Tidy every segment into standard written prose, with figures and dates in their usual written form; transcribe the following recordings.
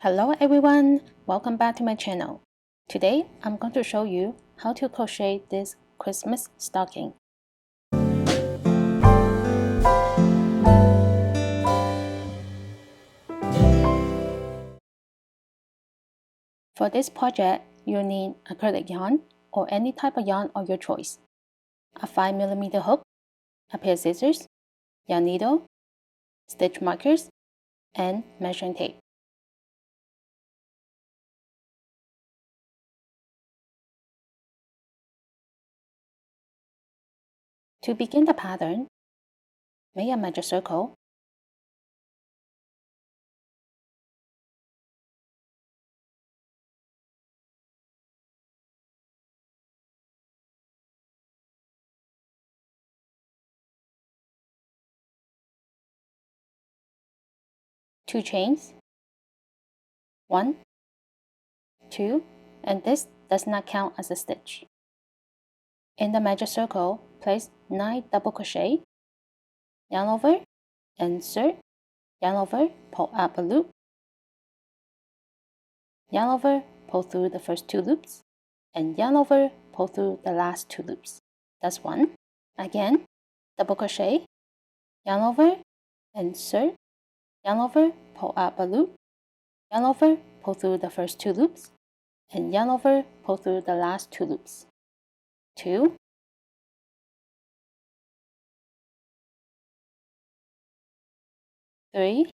Hello everyone, welcome back to my channel. Today I'm going to show you how to crochet this Christmas stocking. For this project, you'll need acrylic yarn or any type of yarn of your choice, a 5mm hook, a pair of scissors, yarn needle, stitch markers, and measuring tape. To begin the pattern, make a magic circle. Two chains, 1, 2, and this does not count as a stitch. In the magic circle, place 9 double crochet, yarn over, insert, yarn over, pull up a loop, yarn over, pull through the first 2 loops, and yarn over, pull through the last 2 loops. That's 1. Again, double crochet, yarn over, insert, yarn over, pull up a loop, yarn over, pull through the first 2 loops, and yarn over, pull through the last 2 loops. 2, 3,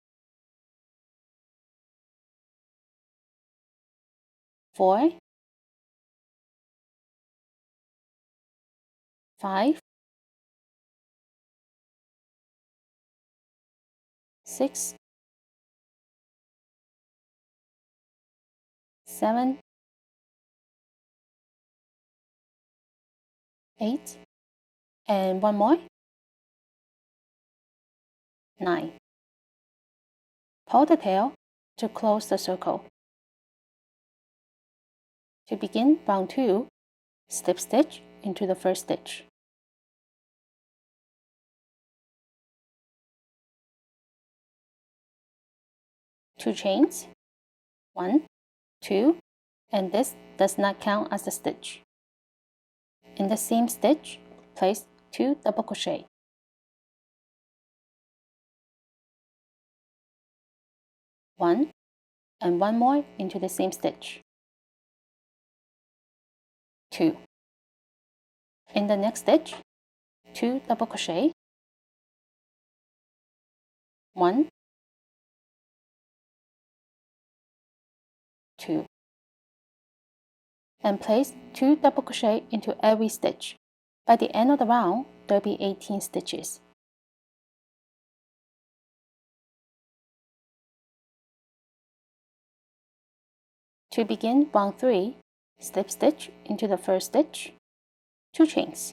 4, 5, 6, 7, 8, and one more, 9. Pull the tail to close the circle. To begin round 2, slip stitch into the first stitch. Two chains, 1, 2, and this does not count as a stitch. In the same stitch, place 2 double crochet. One and one more into the same stitch. 2. In the next stitch, 2 double crochet, 1, 2, and place 2 double crochet into every stitch. By the end of the round, there will be 18 stitches. To begin round 3, slip stitch into the first stitch, 2 chains.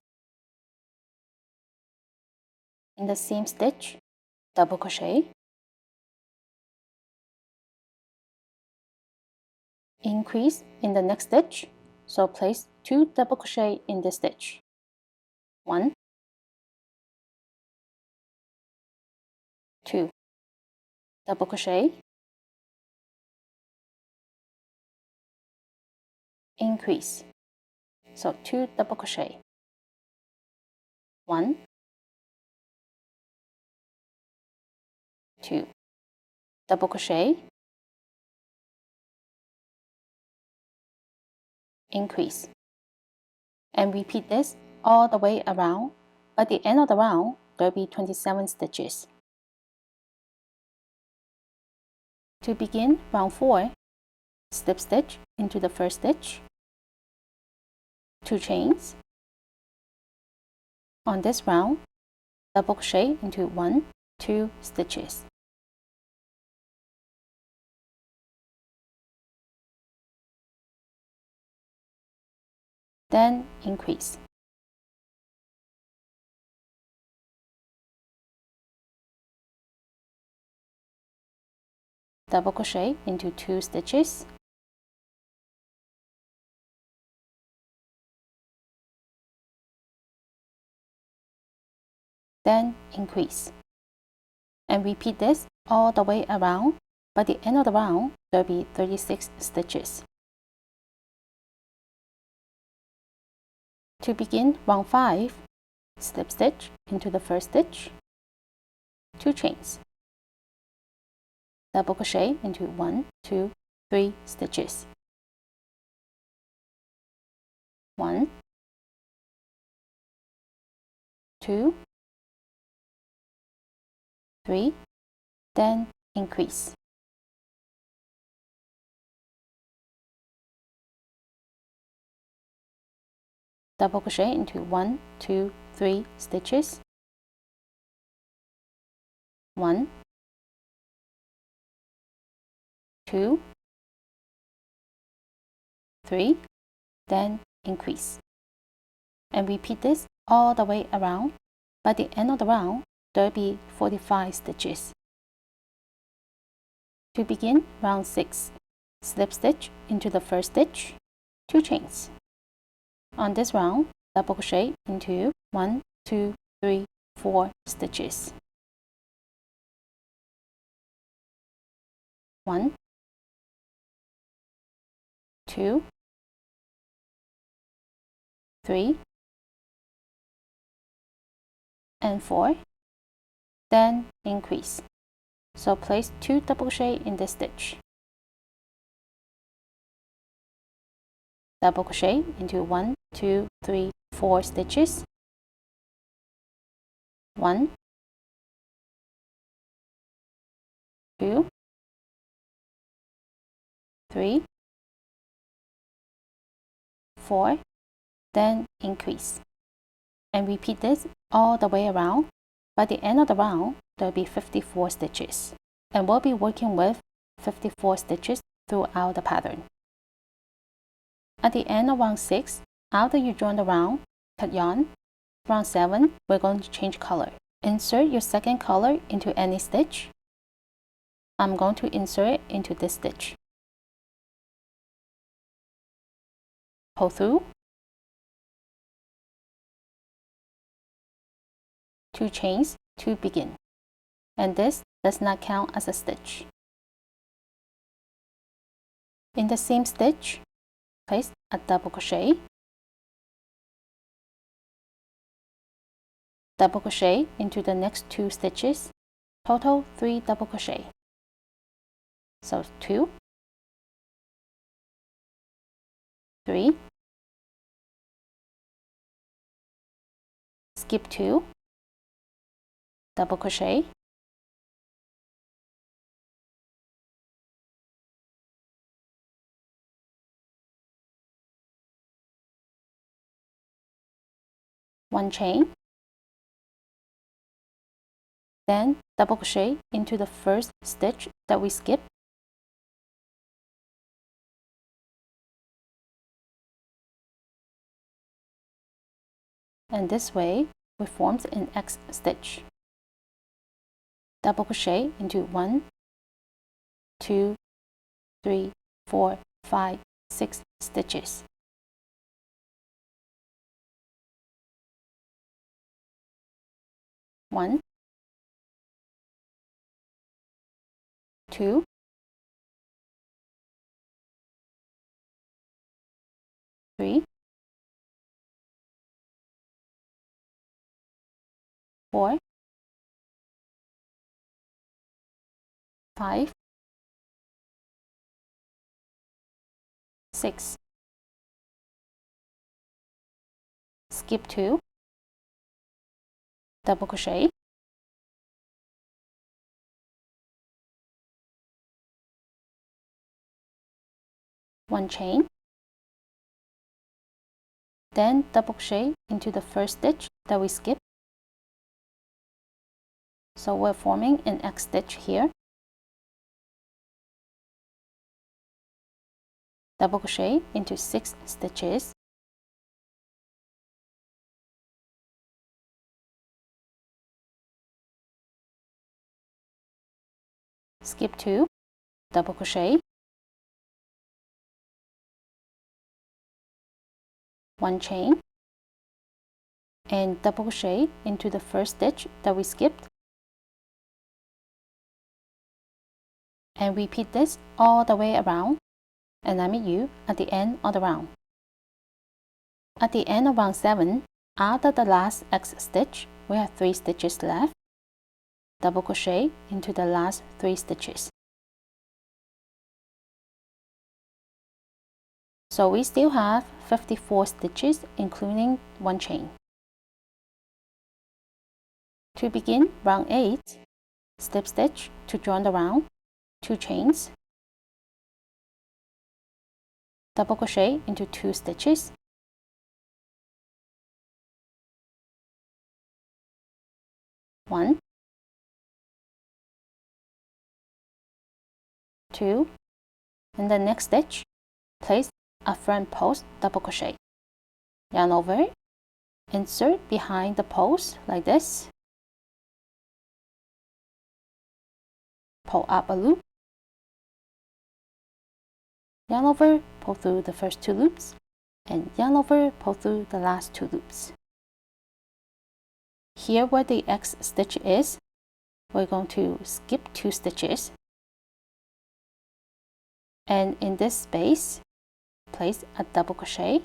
In the same stitch, double crochet, increase in the next stitch, so place 2 double crochet in this stitch. 1, 2, double crochet, increase, so 2 double crochet, 1, 2, double crochet, increase, and repeat this all the way around. By the end of the round, there will be 27 stitches. To begin round 4, slip stitch into the first stitch, 2 chains. On this round, double crochet into 1, 2 stitches. Then increase. Double crochet into 2 stitches. Then increase. And repeat this all the way around. By the end of the round, there'll be 36 stitches. To begin round 5, slip stitch into the first stitch, 2 chains, double crochet into 1, 2, 3 stitches, 1, 2, 3, then increase. Double crochet into 1, 2, 3 stitches, 1, 2, 3, then increase. And repeat this all the way around. By the end of the round, there'll be 45 stitches. To begin round 6, slip stitch into the first stitch, 2 chains. On this round, double crochet into 1, 2, 3, 4 stitches. 1, 2, 3, and 4, then increase. So place 2 double crochet in this stitch. Double crochet into 1, 2, 3, 4 stitches. 1, 2, 3, 4, then increase. And repeat this all the way around. By the end of the round, there'll be 54 stitches. And we'll be working with 54 stitches throughout the pattern. At the end of round 6, after you join the round, cut yarn. Round 7, we're going to change color. Insert your second color into any stitch. I'm going to insert it into this stitch. Pull through, 2 chains to begin. And this does not count as a stitch. In the same stitch, place a double crochet, double crochet into the next 2 stitches, total 3 double crochet. So 2, 3, skip 2, double crochet, 1 chain, then double crochet into the first stitch that we skipped, and this way we formed an X stitch. Double crochet into 1, 2, 3, 4, 5, 6 stitches. 1, 2, 3, 4, 5, 6. Skip 2, double crochet, 1 chain, then double crochet into the first stitch that we skipped. So we're forming an X stitch here. Double crochet into 6 stitches. Skip 2, double crochet, 1 chain, and double crochet into the first stitch that we skipped, and repeat this all the way around, and I meet you at the end of the round. At the end of round 7, after the last X stitch, we have 3 stitches left. Double crochet into the last 3 stitches. So we still have 54 stitches, including 1 chain. To begin round 8, slip stitch to join the round, 2 chains, double crochet into 2 stitches, one, 2, and the next stitch, place a front post double crochet, yarn over, insert behind the post like this, pull up a loop, yarn over, pull through the first 2 loops, and yarn over, pull through the last 2 loops. Here where the X stitch is, we're going to skip 2 stitches, and in this space, place a double crochet,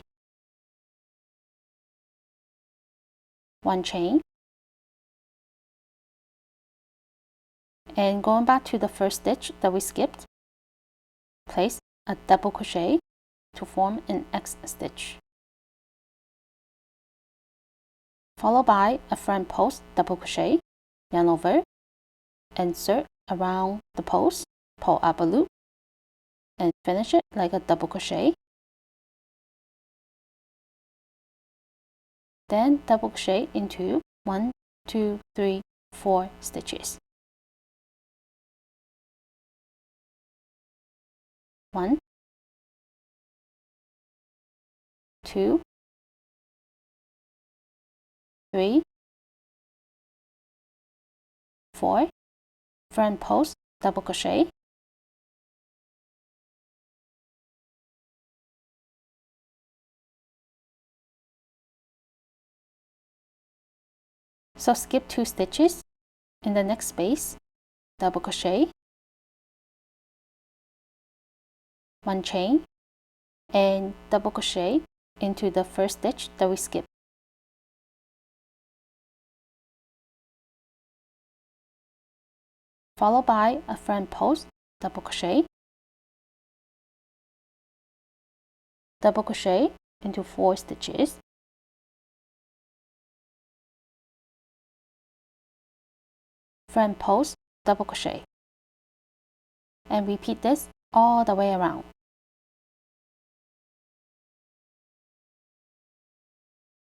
1 chain, and going back to the first stitch that we skipped, place a double crochet to form an X stitch, followed by a front post double crochet, yarn over, insert around the post, pull up a loop, and finish it like a double crochet. Then double crochet into 1, 2, 3, 4 stitches. 1, 2, 3, 4, front post double crochet, so skip 2 stitches. In the next space, double crochet, 1 chain, and double crochet into the first stitch that we skipped. Followed by a front post double crochet, double crochet into 4 stitches, front post double crochet, and repeat this all the way around.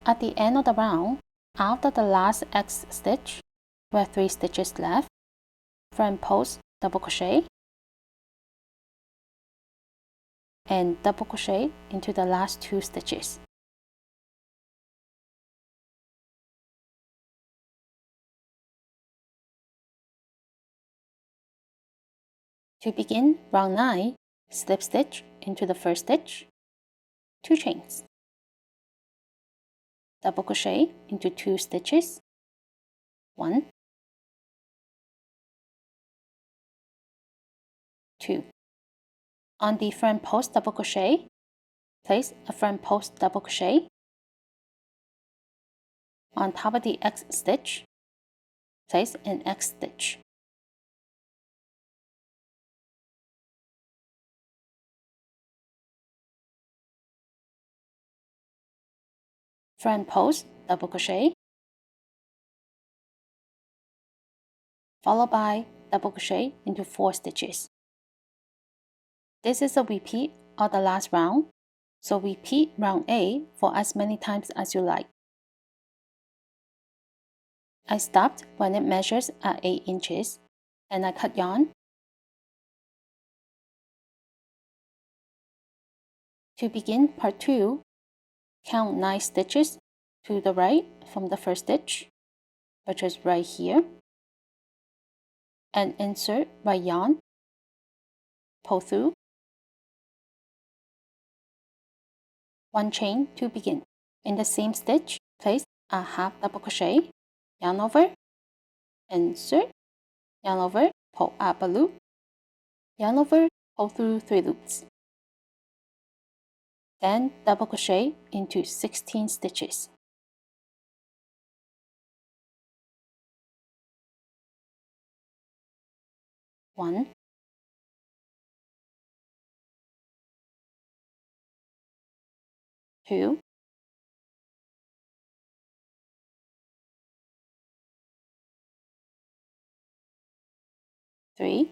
At the end of the round, after the last X stitch, we have 3 stitches left, front post double crochet, and double crochet into the last 2 stitches. To begin round 9, slip stitch into the first stitch, 2 chains, double crochet into 2 stitches, 1, 2. On the front post double crochet, place a front post double crochet. On top of the X stitch, place an X stitch. Front post double crochet, followed by double crochet into 4 stitches. This is a repeat of the last round, so repeat round 8 for as many times as you like. I stopped when it measures at 8 inches, and I cut yarn. To begin part 2, count 9 stitches to the right from the first stitch, which is right here, and insert right yarn, pull through, 1 chain to begin. In the same stitch, place a half double crochet, yarn over, insert, yarn over, pull up a loop, yarn over, pull through 3 loops. Then double crochet into 16 stitches. 1, 2, 3,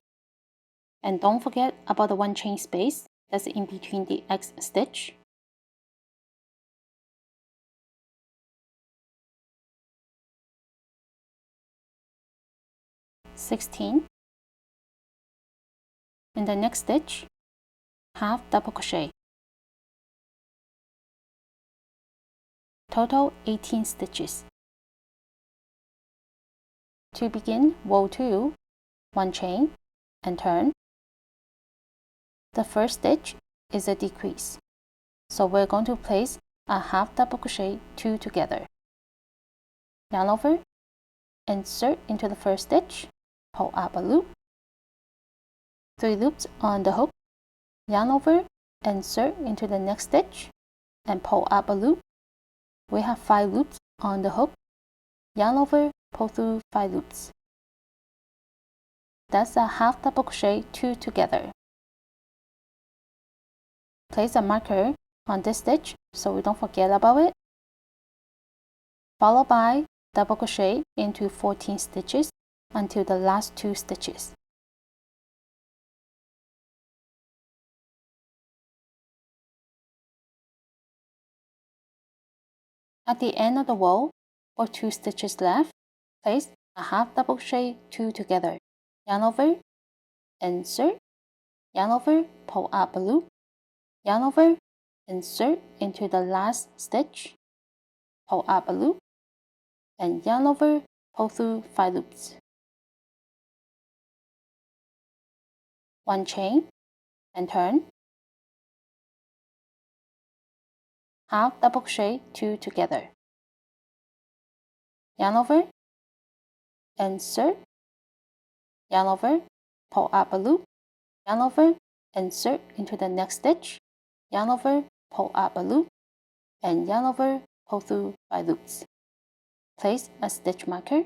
and don't forget about the 1 chain space that's in between the X stitch. 16. In the next stitch, half double crochet. Total 18 stitches. To begin row 2, 1 chain and turn. The first stitch is a decrease, so we're going to place a half double crochet 2 together. Yarn over, insert into the first stitch, pull up a loop, 3 loops on the hook, yarn over, insert into the next stitch, and pull up a loop. We have 5 loops on the hook, yarn over, pull through 5 loops. That's a half double crochet 2 together. Place a marker on this stitch so we don't forget about it, followed by double crochet into 14 stitches until the last 2 stitches. At the end of the row, for 2 stitches left, place a half double crochet 2 together. Yarn over, insert, yarn over, pull up a loop, yarn over, insert into the last stitch, pull up a loop, and yarn over, pull through 5 loops. 1 chain and turn. Half double crochet 2 together. Yarn over, insert, yarn over, pull up a loop, yarn over, insert into the next stitch, yarn over, pull up a loop, and yarn over, pull through 5 loops. Place a stitch marker.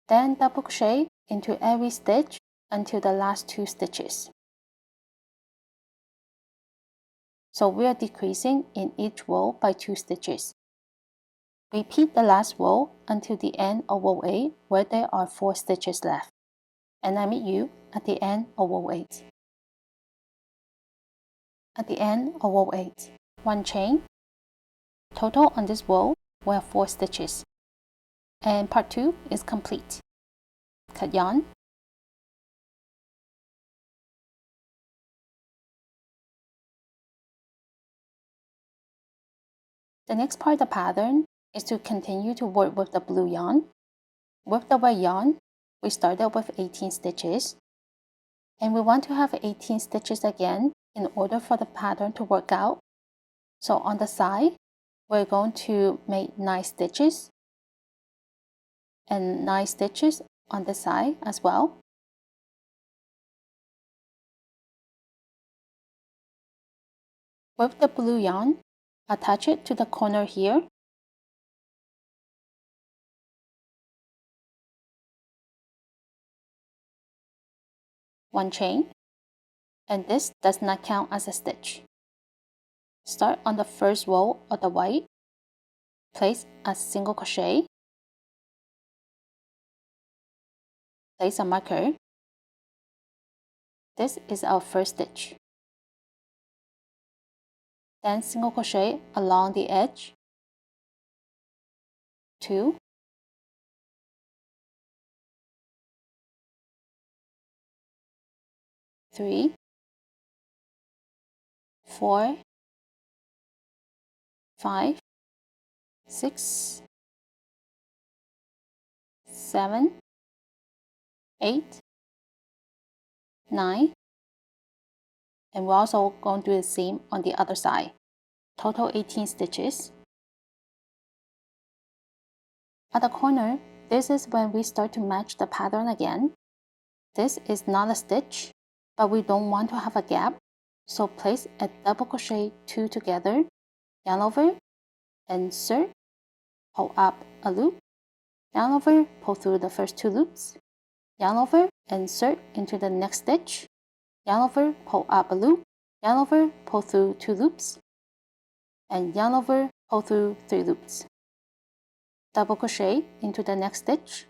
Then double crochet into every stitch until the last 2 stitches. So we are decreasing in each row by 2 stitches. Repeat the last row until the end of row 8 where there are 4 stitches left. And I meet you at the end of row 8. At the end of row 8, 1 chain. Total on this row we have 4 stitches. And part 2 is complete. Cut yarn. The next part of the pattern is to continue to work with the blue yarn. With the white yarn, we started with 18 stitches, and we want to have 18 stitches again in order for the pattern to work out. So on the side, we're going to make 9 stitches and 9 stitches on the side as well. With the blue yarn, attach it to the corner here. One chain, and this does not count as a stitch. Start on the first row of the white, place a single crochet, place a marker. This is our first stitch. Then single crochet along the edge, 2, 3, 4, 5, 6, 7, 8, 9, and we're also going to do the same on the other side. Total 18 stitches. At the corner, this is when we start to match the pattern again. This is not a stitch, but we don't want to have a gap, so place a double crochet 2 together, yarn over, insert, pull up a loop, yarn over, pull through the first 2 loops, yarn over, insert into the next stitch, yarn over, pull up a loop, yarn over, pull through 2 loops, and yarn over, pull through 3 loops. Double crochet into the next stitch,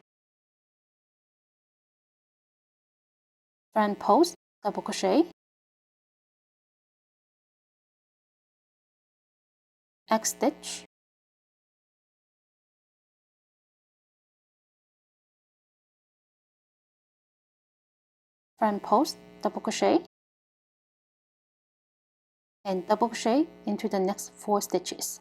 front post, double crochet, X stitch, front post, double crochet, and double crochet into the next 4 stitches.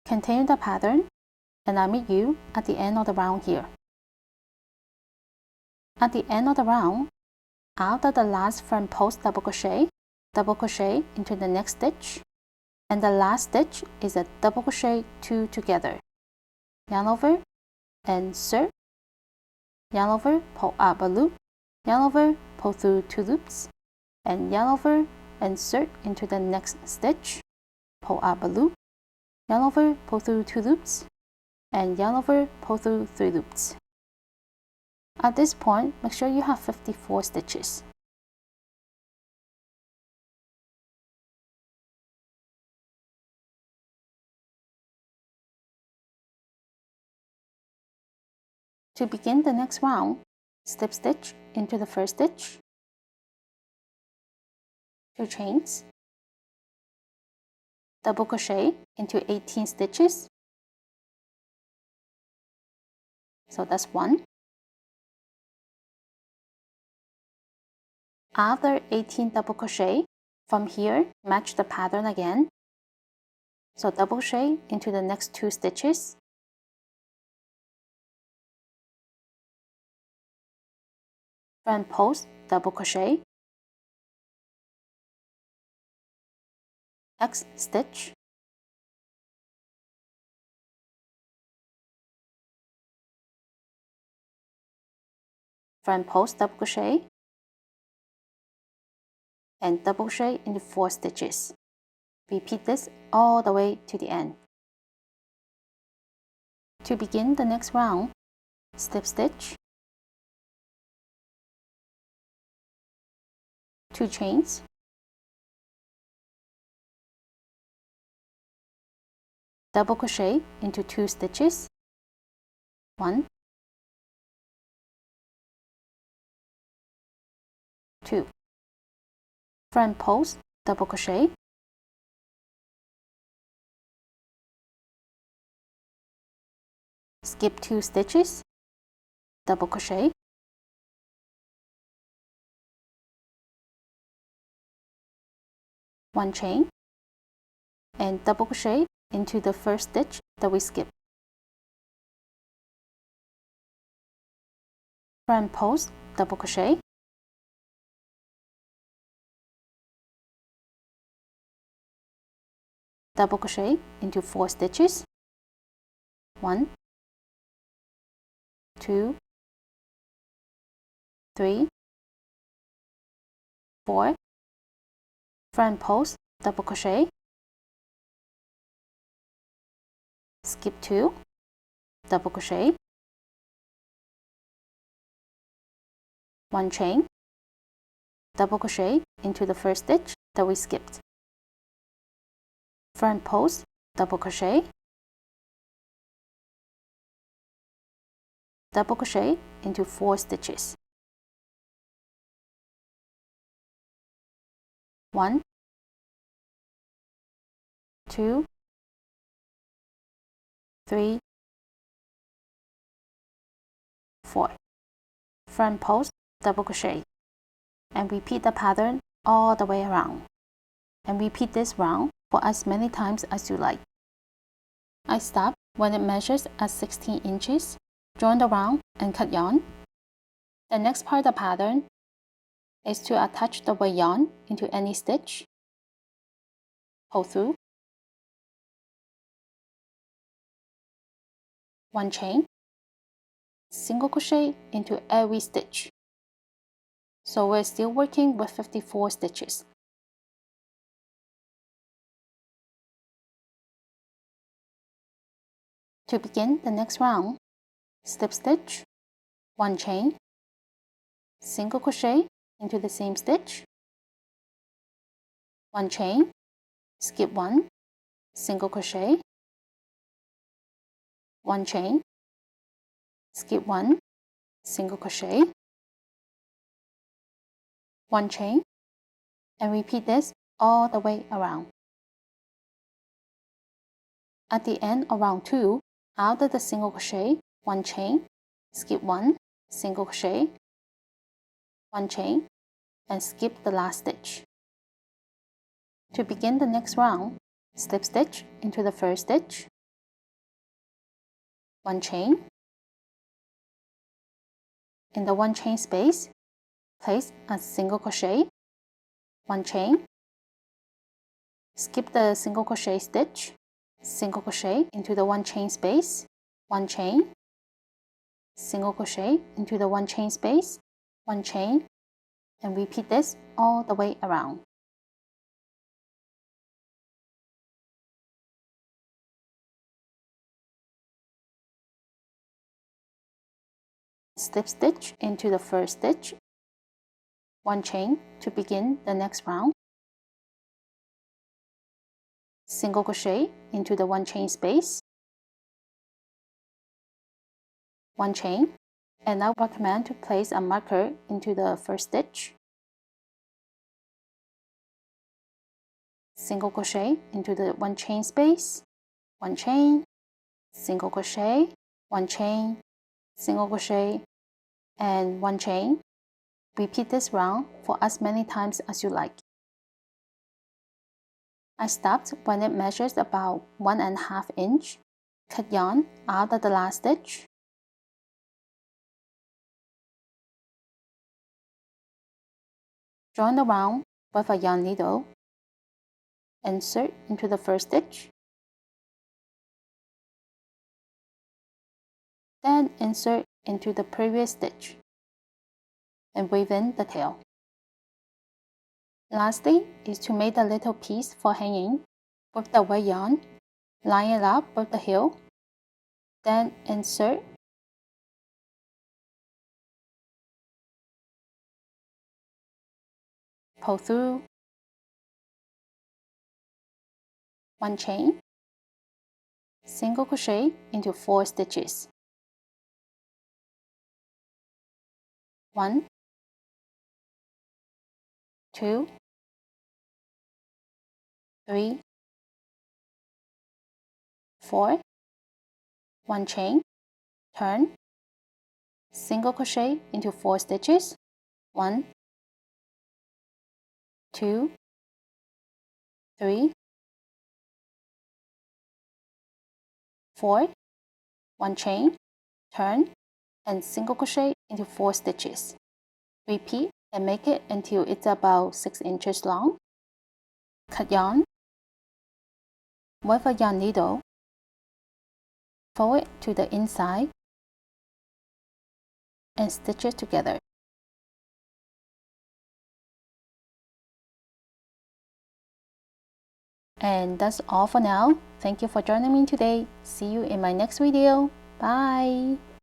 Continue the pattern, and I'll meet you at the end of the round here. At the end of the round, after the last front post double crochet into the next stitch, and the last stitch is a double crochet 2 together. Yarn over, insert, yarn over, pull up a loop, yarn over, pull through 2 loops, and yarn over, insert into the next stitch, pull up a loop, yarn over, pull through 2 loops, and yarn over, pull through 3 loops. At this point, make sure you have 54 stitches. To begin the next round, slip stitch into the first stitch, 2 chains, double crochet into 18 stitches. So that's 1. After 18 double crochet, from here, match the pattern again. So double crochet into the next 2 stitches, front post, double crochet, X stitch, front post, double crochet, and double crochet into 4 stitches. Repeat this all the way to the end. To begin the next round, slip stitch, 2 chains, double crochet into 2 stitches, 1, 2, front post, double crochet, skip 2 stitches, double crochet, one chain, and double crochet into the first stitch that we skipped. Front post, double crochet, double crochet into 4 stitches, 1, 2, 3, 4, front post, double crochet, skip 2, double crochet, 1 chain, double crochet into the first stitch that we skipped. Front post, double crochet, double crochet into 4 stitches. 1, 2, 3, 4. Front post, double crochet, and repeat the pattern all the way around. And repeat this round for as many times as you like. I stop when it measures at 16 inches, join the round and cut yarn. The next part of the pattern is to attach the white yarn into any stitch, pull through, 1 chain, single crochet into every stitch. So we're still working with 54 stitches. To begin the next round, slip stitch, 1 chain, single crochet into the same stitch, 1 chain, skip 1, single crochet, 1 chain, skip 1, single crochet, 1 chain, and repeat this all the way around. At the end of round 2, after the single crochet, 1 chain, skip 1, single crochet, 1 chain, and skip the last stitch. To begin the next round, slip stitch into the first stitch, 1 chain. In the 1 chain space, place a single crochet, 1 chain, skip the single crochet stitch, single crochet into the 1 chain space, 1 chain, single crochet into the 1 chain space, 1 chain, and repeat this all the way around. Slip stitch into the first stitch, 1 chain to begin the next round, single crochet into the 1 chain space, 1 chain, and I recommend to place a marker into the first stitch, single crochet into the 1 chain space, 1 chain, single crochet, 1 chain, single crochet, and 1 chain. Repeat this round for as many times as you like. I stopped when it measures about 1.5 inch. Cut yarn out of the last stitch. Join the round with a yarn needle. Insert into the first stitch. Then insert into the previous stitch and weave in the tail. Lastly is to make a little piece for hanging. With the white yarn, line it up with the heel, then insert, pull through, 1 chain, single crochet into 4 stitches, 1, 2, 3, 4, 1 chain, turn, single crochet into 4 stitches, 1, 2, 3, 4, 1 chain, turn, and single crochet into 4 stitches. Repeat and make it until it's about 6 inches long. Cut yarn with a yarn needle, fold it to the inside, and stitch it together. And that's all for now. Thank you for joining me today. See you in my next video. Bye!